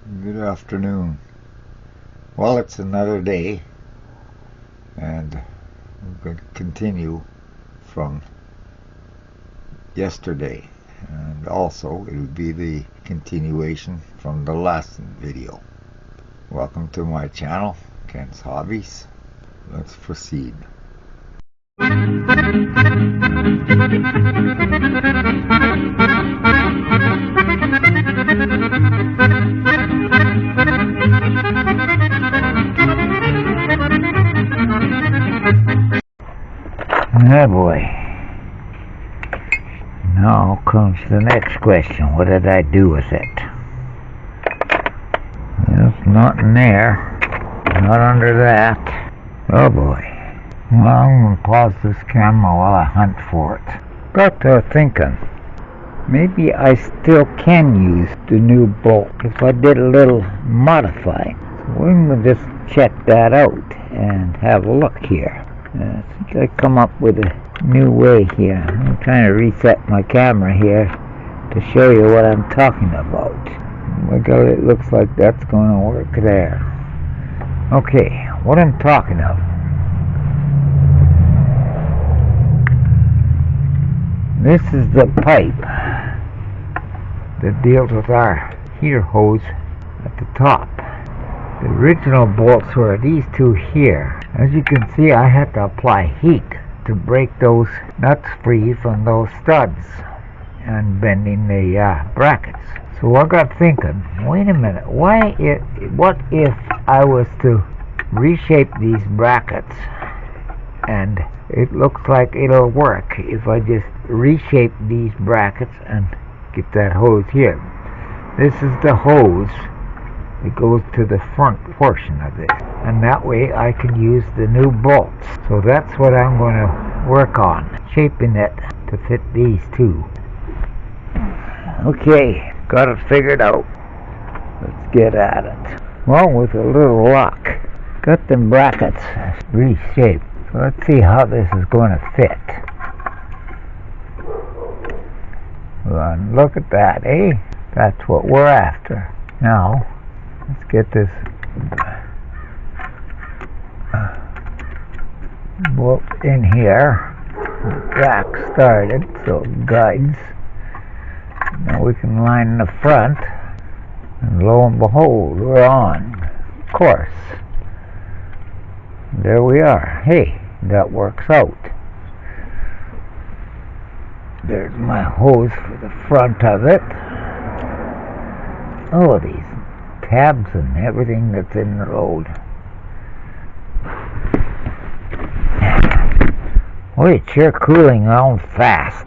Good afternoon. Well, it's another day, and we're going to continue from yesterday, and also it'll be the continuation from the last video. Welcome to my channel, Ken's Hobbies. Let's proceed. Oh boy. Now comes the next question. What did I do with it? It's not in there. Not under that. Oh boy. Well, I'm going to pause this camera while I hunt for it. Got to thinking. Maybe I still can use the new bolt if I did a little modifying. So we're going to just check that out and have a look here. I think I come up with a new way here. I'm trying to reset my camera here to show you what I'm talking about. Look how it looks like that's going to work there. Okay, what I'm talking of. This is the pipe that deals with our heater hose at the top. The original bolts were these two here. As you can see, I had to apply heat to break those nuts free from those studs and bending the brackets. So I got thinking, wait a minute, what if I was to reshape these brackets, and it looks like it'll work if I just reshape these brackets and get that hose here. This is the hose. It goes to the front portion of it, and that way I can use the new bolts. So that's what I'm going to work on, shaping it to fit these two. Okay, got it figured out. Let's get at it. Well, with a little luck, got them brackets reshaped. So let's see how this is going to fit. Well, look at that, eh? That's what we're after. Now, let's get this bolt in here, back started, so it guides. Now we can line the front, and lo and behold, we're on course. There we are. Hey, that works out. There's my hose for the front of it. Oh, these tabs and everything that's in the road. Boy, it's sure cooling down fast.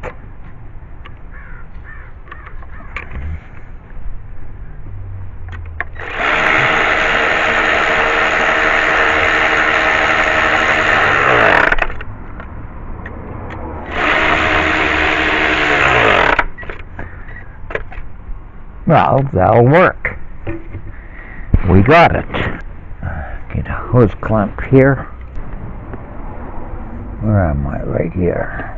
Well, that'll work. We got it. Get a hose clamp here. Where am I? Right here.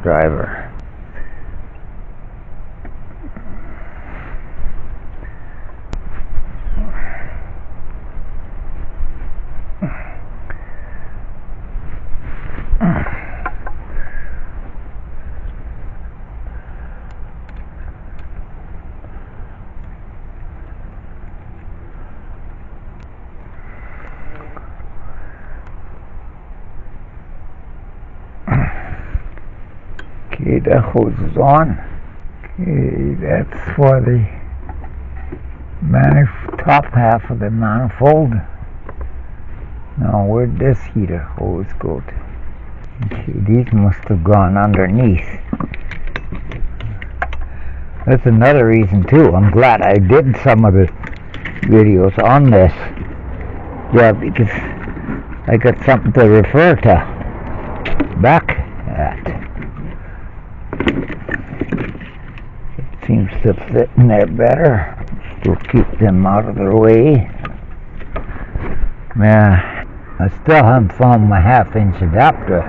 Driver. Okay, that hose is on. Okay, that's for the top half of the manifold. Now, where'd this heater hose go to? Okay, these must have gone underneath. That's another reason too. I'm glad I did some of the videos on this. Yeah, because I got something to refer to back at. It seems to fit in there better. Still keep them out of their way. Yeah, I still haven't found my 1/2 inch adapter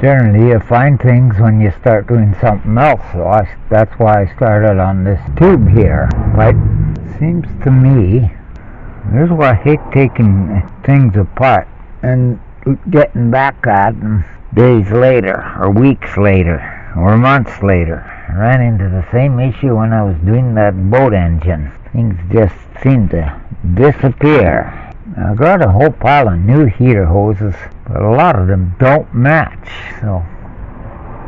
Generally, you find things when you start doing something else, so that's why I started on this tube here. But it seems to me, this is why I hate taking things apart and getting back at them days later, or weeks later, or months later. I ran into the same issue when I was doing that boat engine. Things just seem to disappear. I got a whole pile of new heater hoses, but a lot of them don't match, so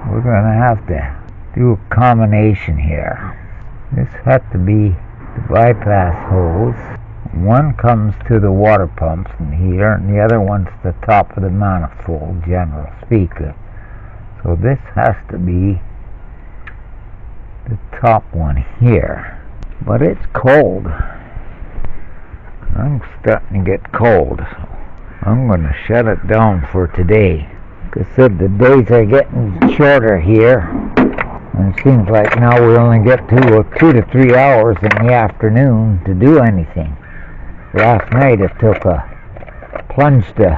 we're going to have to do a combination here. This had to be the bypass hose. One comes to the water pumps and heater, and the other one's the top of the manifold, general speaker. So this has to be the top one here. But it's cold. I'm starting to get cold, so I'm going to shut it down for today. Like I said, the days are getting shorter here, and it seems like now we only get 2 to 3 hours in the afternoon to do anything. Last night it took a plunge to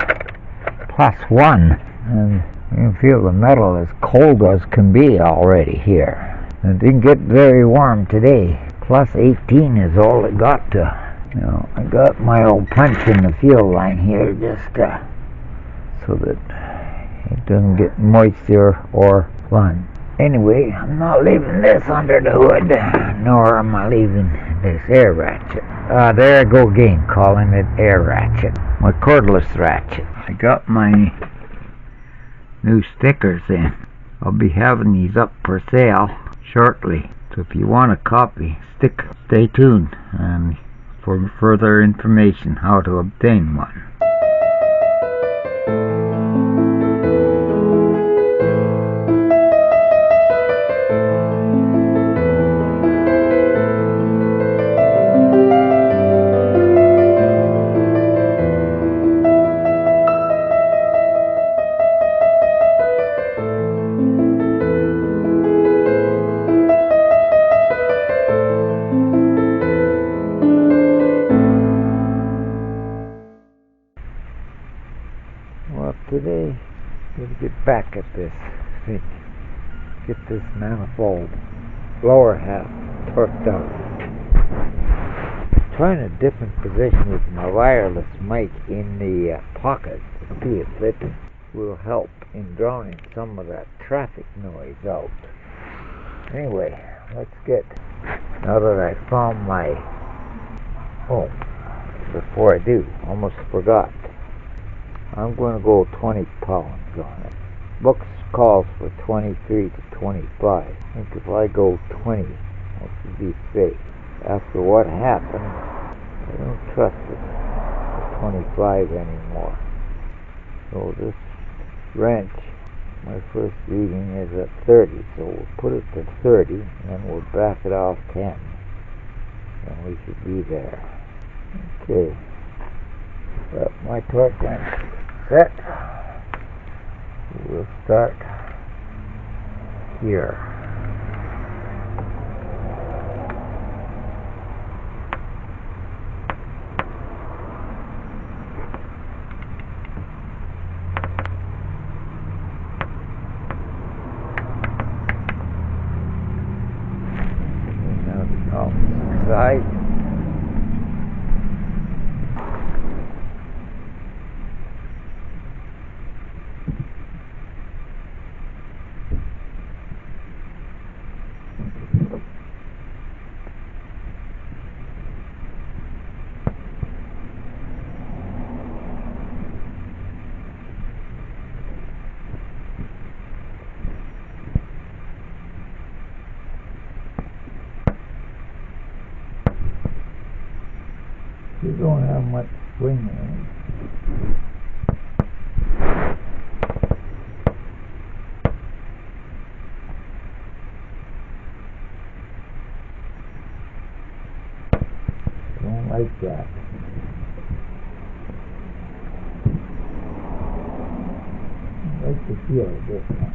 +1, and you can feel the metal as cold as can be already here. It didn't get very warm today. +18 is all it got to. You know, I got my old punch in the field line here just so that it doesn't get moisture or fun. Anyway, I'm not leaving this under the hood, nor am I leaving this air ratchet. There I go again, calling it air ratchet. My cordless ratchet. I got my new stickers in. I'll be having these up for sale shortly. So if you want a copy, stay tuned for further information how to obtain one. Well, today, I'm going to get back at this thing. Get this manifold lower half torqued out. Trying a different position with my wireless mic in the pocket to see if it will help in drowning some of that traffic noise out. Anyway, let's get, now that I found my, before I do, almost forgot. I'm going to go 20 pounds on it. Books calls for 23 to 25. I think if I go 20, I should be safe. After what happened, I don't trust it at 25 anymore. So this wrench, my first reading is at 30, so we'll put it to 30, and then we'll back it off 10, and we should be there. Okay. Well, my torque wrench set. We'll start here. Now the side. You don't have much swing in it. Don't like that. I like the feel of this one.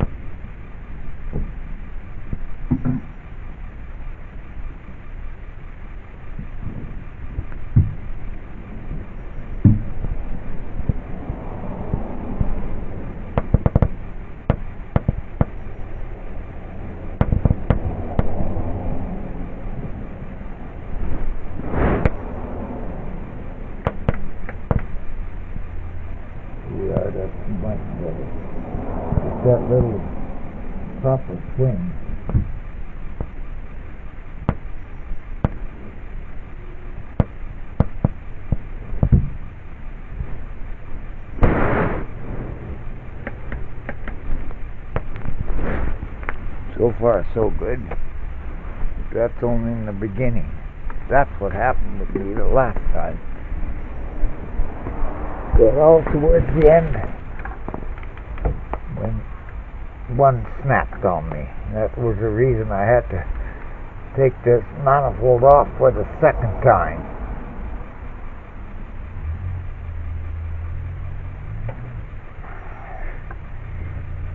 that little proper swing. So far so good. That's only in the beginning. That's what happened with me the last time. Got all towards the end when one snapped on me. That was the reason I had to take this manifold off for the second time.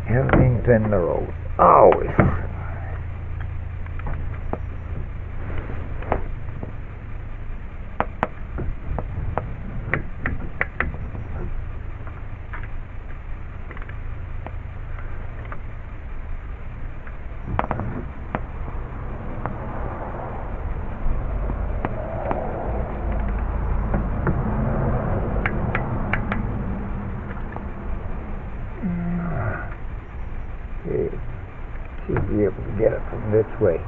Everything's in the road. Always. Okay. Should be able to get it from this way.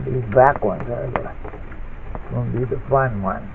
These back ones are going to be the fun ones.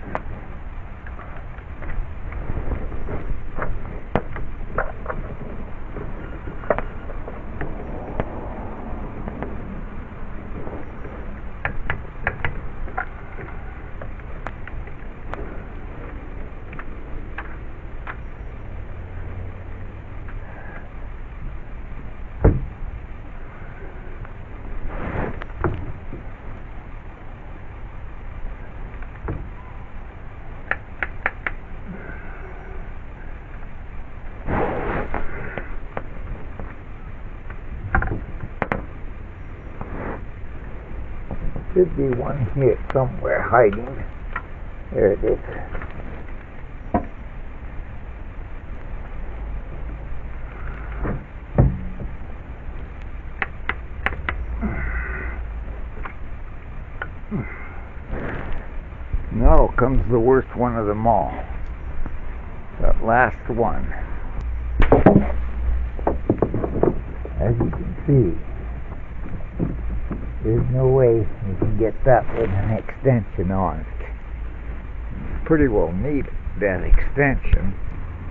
Should be one here somewhere hiding. There it is. Now comes the worst one of them all. That last one. As you can see, there's no way you can get that with an extension on it. You pretty well need that extension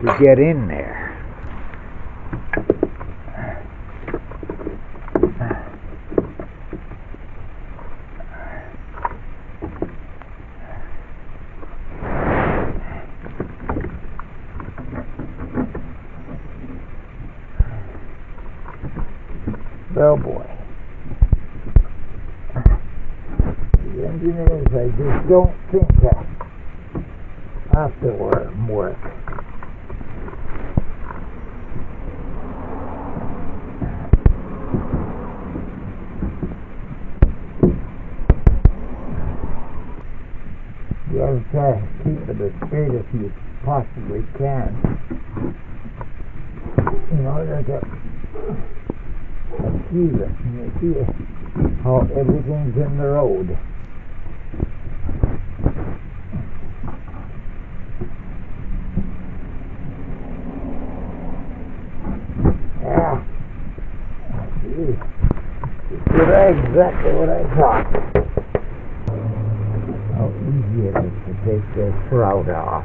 to get in there. Oh boy. Engineers, I just don't think that after work. You gotta try to keep it as straight as you possibly can in order to achieve it. And you see how everything's in the road. Exactly what I thought. How easy it is to take this shroud off.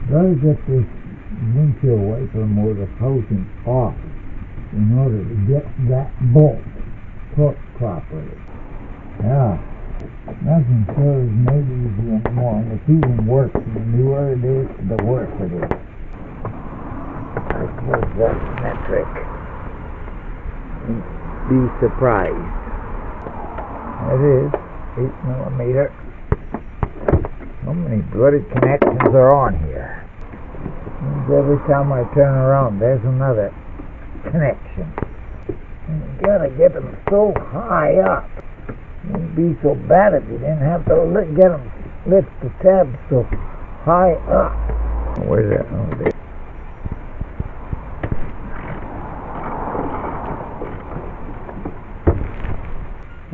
Gotta get this windshield wiper motor housing off in order to get that bolt hooked properly. Yeah. Nothing serves made easy anymore, and it's even worse. The newer it is, the worse it is. I suppose that's metric. Be surprised. It is 8mm. How many bloody connections are on here? Means every time I turn around, there's another connection. And you gotta get them so high up. It wouldn't be so bad if you didn't have to get them lift the tab so high up. Where's that? Oh, there.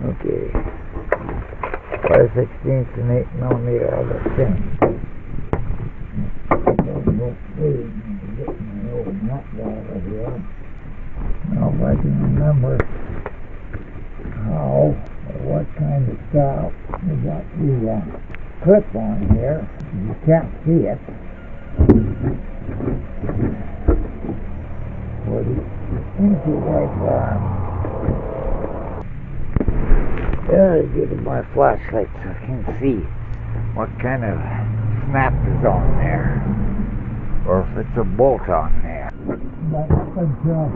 Okay. 5/16 and 8mm are the same. Get my old nut out of here. Now if I can remember how or what kind of style we got the clip on here. You can't see it. For the anti-wipe arm. There, I get my flashlight so I can see what kind of snap is on there, or if it's a bolt on there. But up until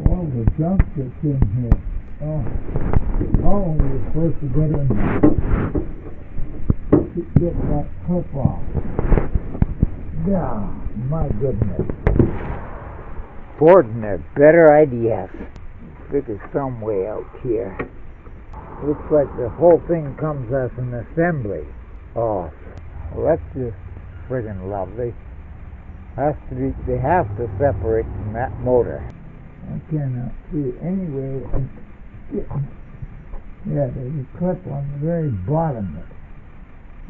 all the junk that's in here. Oh, you're supposed to get in there. Get that clip off. Yeah, my goodness. Ford and their better ideas. Figure some way out here. Looks like the whole thing comes as an assembly off. Well, that's just friggin' lovely. They have to separate from that motor. I cannot see any way of getting. Yeah, there's a clip on the very bottom of it.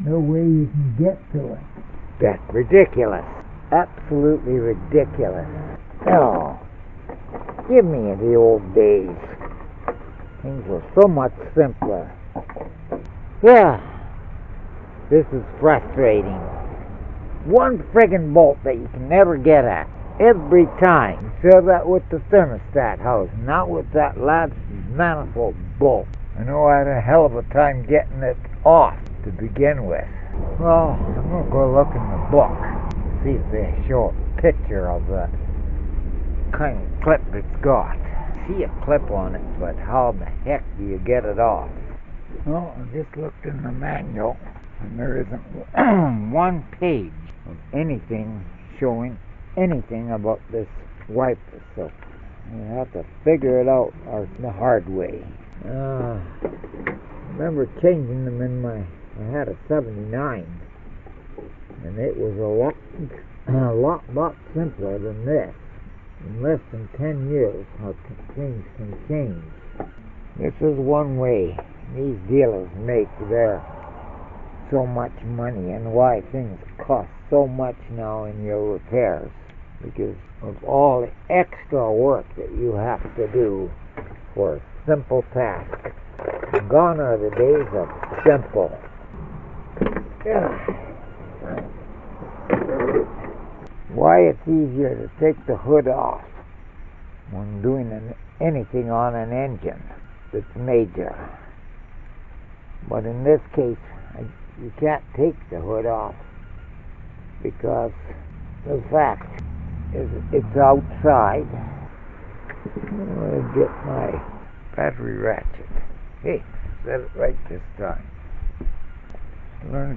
No way you can get to it. That's ridiculous. Absolutely ridiculous. Oh, give me the old days. Things were so much simpler. Yeah, this is frustrating. One friggin' bolt that you can never get at. Every time. So that with the thermostat house, not with that latch manifold bolt. I know I had a hell of a time getting it off to begin with. Well, I'm going to go look in the book, see if they show a picture of the kind of clip it's got. See a clip on it, but how the heck do you get it off? Well, I just looked in the manual, and there isn't one page of anything showing anything about this wiper, so you have to figure it out the hard way. I remember changing them in I had a 79, and it was a lot simpler than this. In less than 10 years, how things can change. This is one way these dealers make their so much money, and why things cost so much now in your repairs, because of all the extra work that you have to do for a simple task. Gone are the days of simple. Why it's easier to take the hood off when doing anything on an engine that's major. But in this case, you can't take the hood off because the fact is it's outside. I'm going to get my battery ratchet. Hey, said it right this time.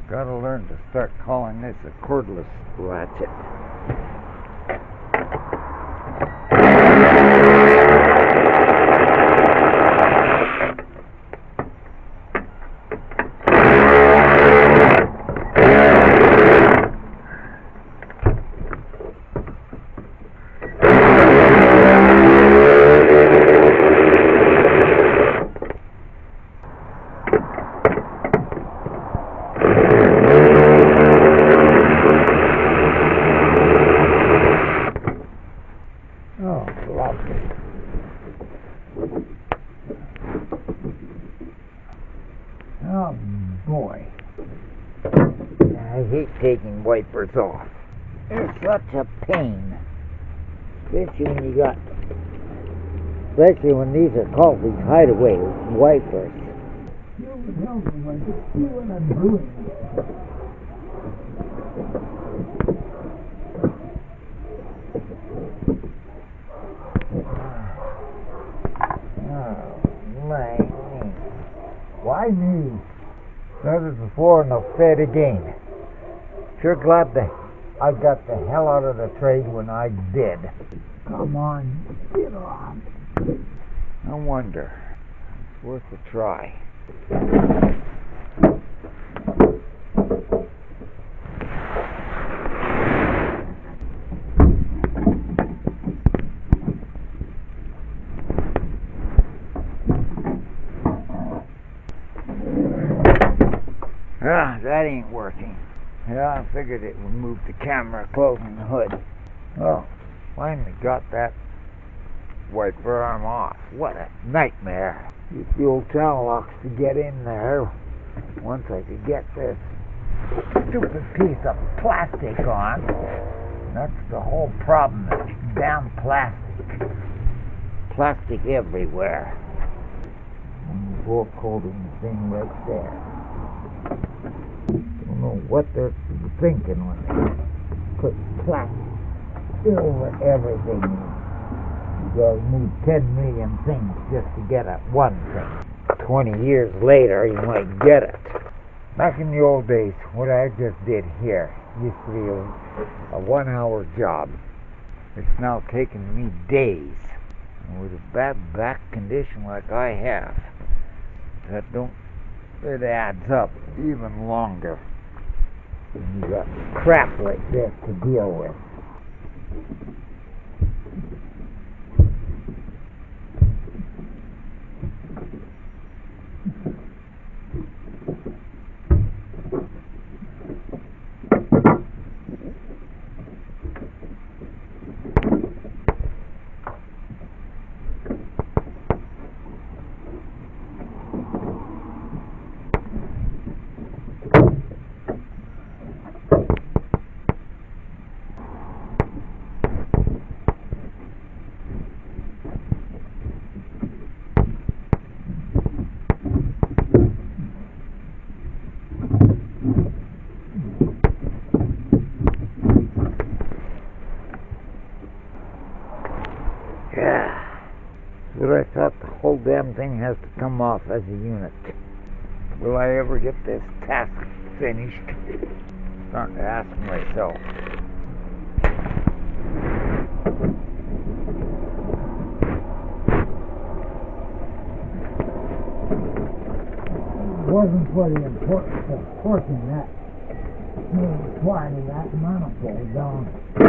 Gotta learn to start calling this a cordless ratchet. Oh boy. I hate taking wipers off. They're such a pain. Especially when these are called these hideaway wipers. You would help me when you see what I'm doing. Oh, my name. Why me? Said it before and I'll say it again. Sure glad that I got the hell out of the trade when I did. Come on, get off. No wonder. It's worth a try. Ah, that ain't working. Yeah, I figured it would move the camera closing the hood. Oh, finally got that wiper arm off. What a nightmare. Use the old channel locks to get in there. Once I could get this stupid piece of plastic on. That's the whole problem. It's damn plastic. Plastic everywhere. And the bolt holding the thing right there. Don't know what they're thinking when they put plastic over everything. You gotta move 10 million things just to get at one thing. 20 years later, you might get it. Back in the old days, what I just did here used to be a 1 hour job. It's now taking me days. And with a bad back condition like I have, it adds up even longer. And you got crap like this to deal with. Yeah. But I thought the whole damn thing has to come off as a unit. Will I ever get this task finished? I'm starting to ask myself. It wasn't for the importance of forcing that smooth part of that manifold down. I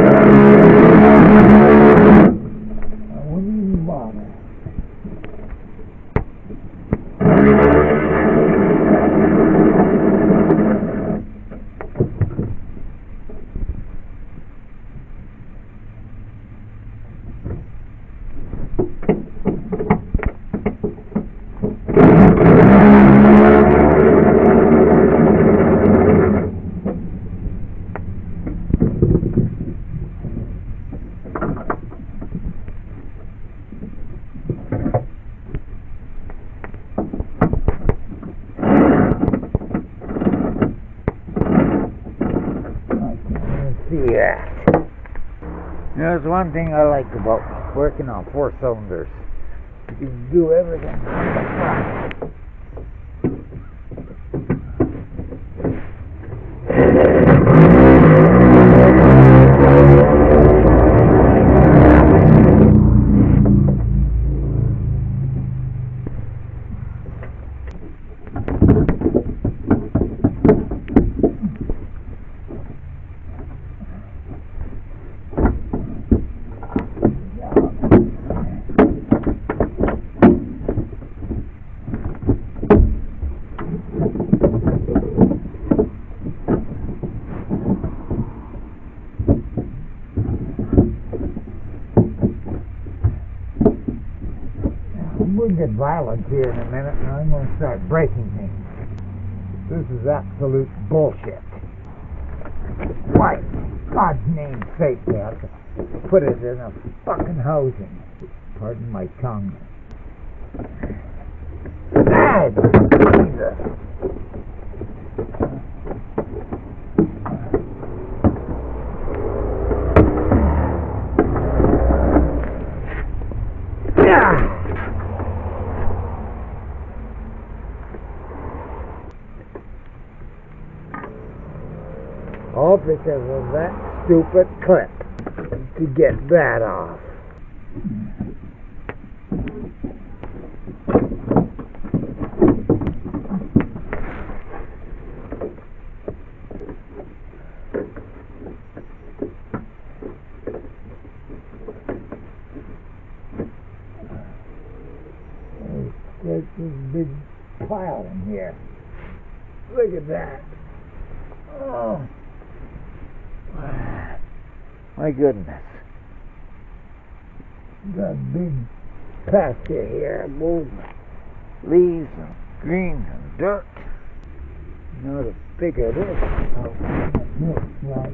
wouldn't even bother. Yeah. There's one thing I like about working on 4 cylinders. You can do everything from the front. We'll get violent here in a minute, and I'm going to start breaking things. This is absolute bullshit. Why, God's name's sake, they have to put it in a fucking housing. Pardon my tongue. Dad! Jesus! All because of that stupid clip to get that off. There's this big pile in here. Look at that. Oh. My goodness. Got a big pasture here, old leaves and greens and dirt. You know, to figure this out. Looks like.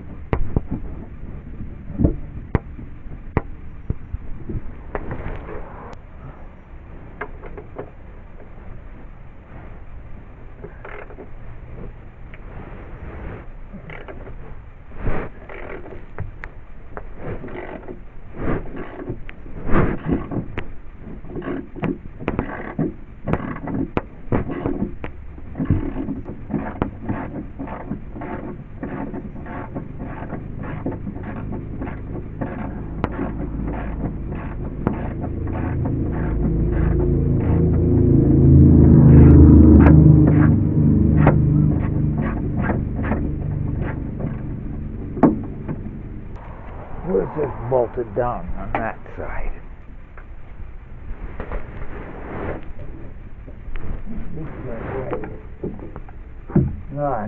Was just bolted down on that side.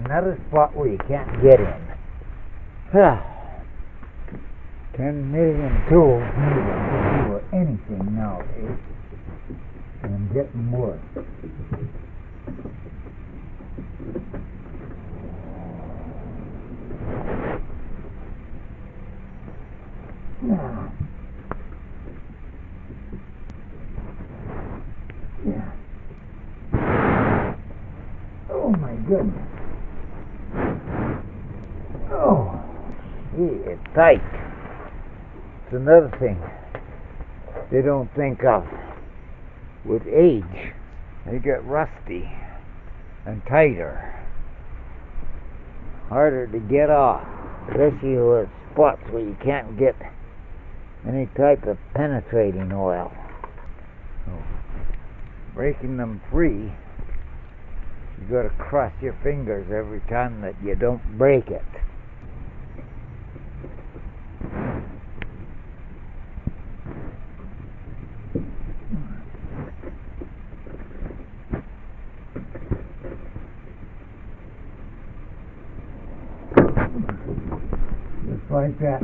Another spot where you can't get in. 10 million tools needed to do anything nowadays. And getting worse. Yeah. Oh my goodness. Oh, gee, it's tight. It's another thing they don't think of. With age, they get rusty and tighter. Harder to get off, especially with spots where you can't get any type of penetrating oil. So, breaking them free, you got to cross your fingers every time that you don't break it. Just like that.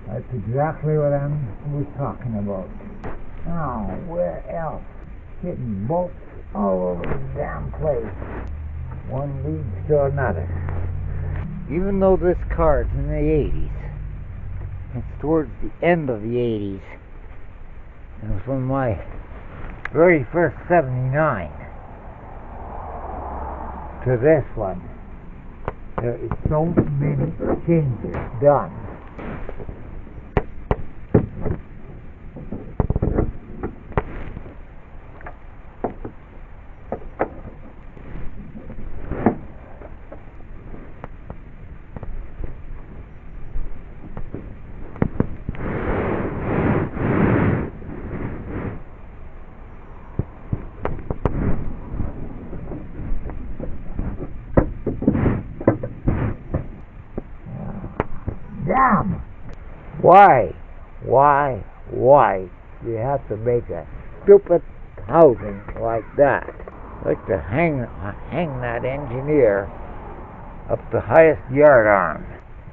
That's exactly what I was talking about. Now, where else? Getting bolts all over the damn place. One leads to another. Even though this car's in the 80s, it's towards the end of the 80s. And from my very first 79 to this one, there is so many changes done. Damn! Why do you have to make a stupid housing like that? Like to hang that engineer up the highest yardarm.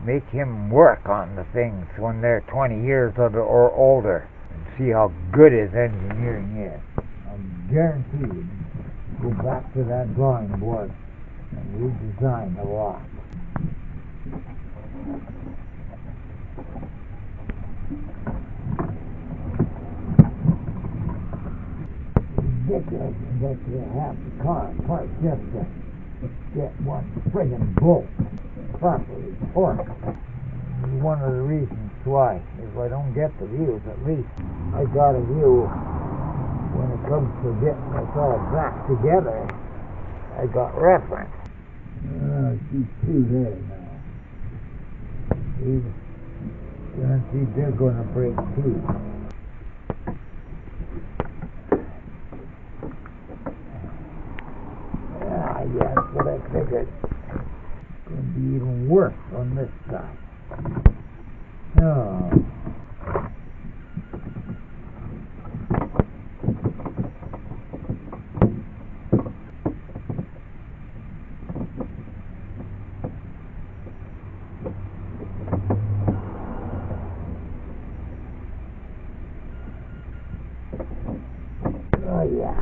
Make him work on the things when they're 20 years or older and see how good his engineering is. I'm guaranteed go back to that drawing board and redesign the lot. Ridiculous that you have the car parked just to get one friggin' bolt properly torqued. One of the reasons why is I don't get the views. At least I got a view when it comes to getting this all back together. I got reference. She's two there now. Guaranteed they're going to break too. Yeah, that's what I figured. It's going to be even worse on this side. Oh. Oh, yeah.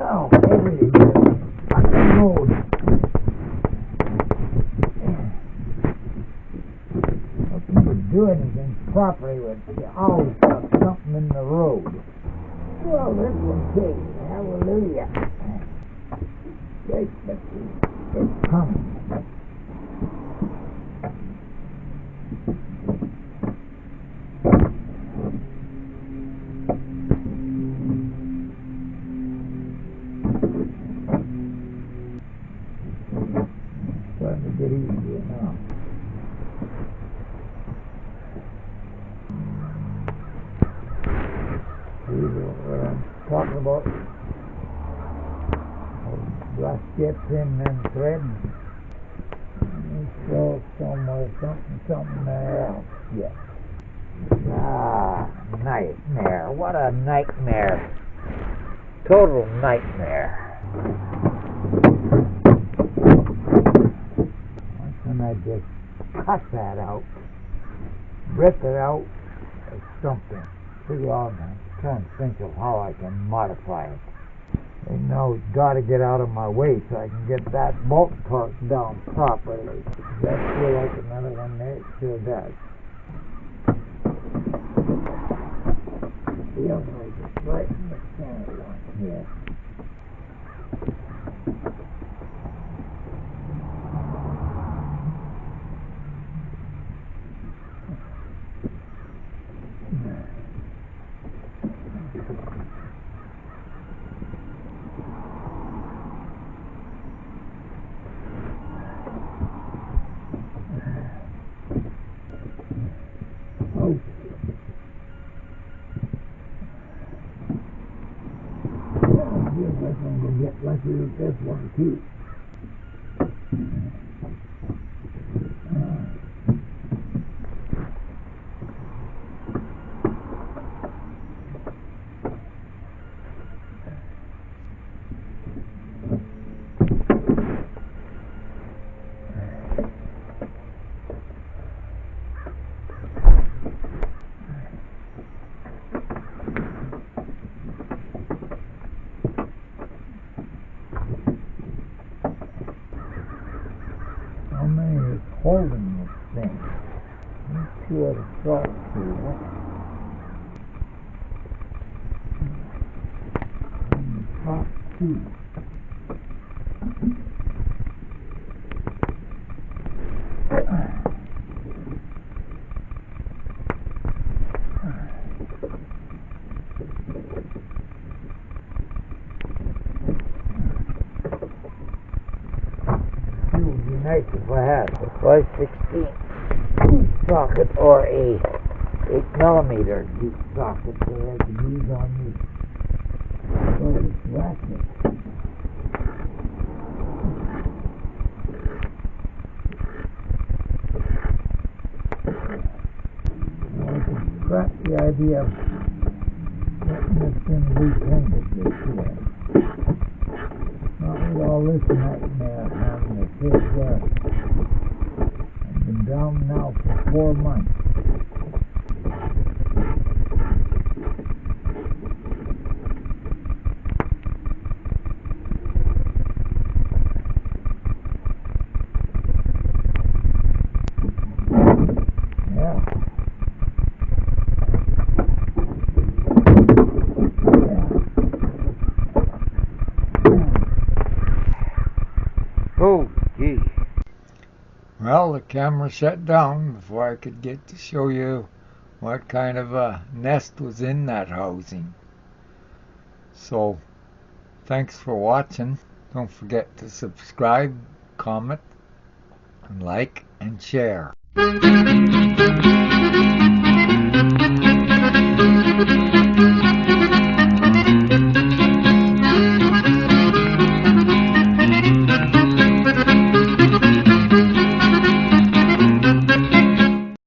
Oh, everything is on the road. Looking to do anything properly with you always got something in the road. Well, this one came. Hallelujah. Great, but it's coming. Starting to get easier now. See what I'm talking about? Gaskets in them threads. And still somewhere something else. Yes. Ah, nightmare. What a nightmare. Total nightmare. Why can't I just cut that out? Rip it out or something. Figure out and try and think of how I can modify it. And now it's got to get out of my way so I can get that bolt torqued down properly. Does that feel like another one there? It sure does. Feels like it's right in the center one here. I'm going to get lucky with this one too. How many is holding this thing? These two are the salt here. And the top two. Nice if I had a 5/16 deep socket or a 8mm deep socket that I could use on this ratchet. the idea of getting this thing repainted this year. Not with all this nightmare having a kid there. I've been down now for 4 months. Oh, gee. Well, the camera shut down before I could get to show you what kind of a nest was in that housing. So, thanks for watching. Don't forget to subscribe, comment, and like, and share.